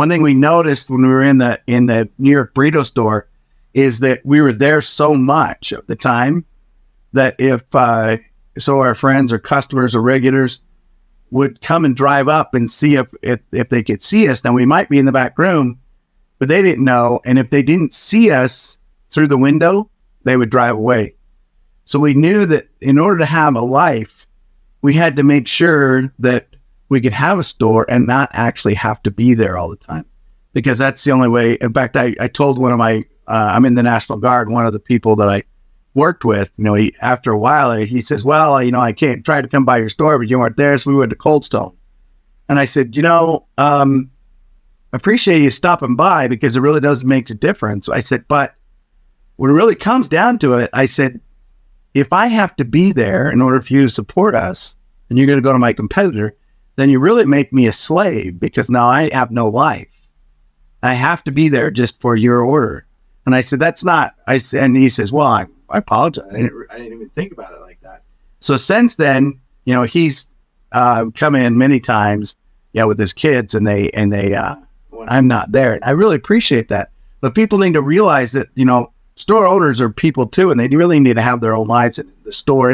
one thing we noticed when we were in the New York burrito store is that we were there so much of the time that if so our friends or customers or regulars would come and drive up and see if they could see us. Now we might be in the back room, but they didn't know. And if they didn't see us through the window, they would drive away. So we knew that in order to have a life, we had to make sure that we could have a store and not actually have to be there all the time, because that's the only way. In fact, I told one of my, I'm in the National Guard, one of the people that I worked with, after a while, he says, well, I can't try to come by your store, but you weren't there. So we went to Cold Stone. And I said, I appreciate you stopping by because it really does make a difference. I said, but when it really comes down to it, I said, if I have to be there in order for you to support us and you're going to go to my competitor, then you really make me a slave because now I have no life. I have to be there just for your order. And I said, that's not, and he says, well, I apologize. I didn't even think about it like that. So since then, he's come in many times, with his kids and they when I'm not there. I really appreciate that. But people need to realize that, store owners are people too, and they really need to have their own lives in the store.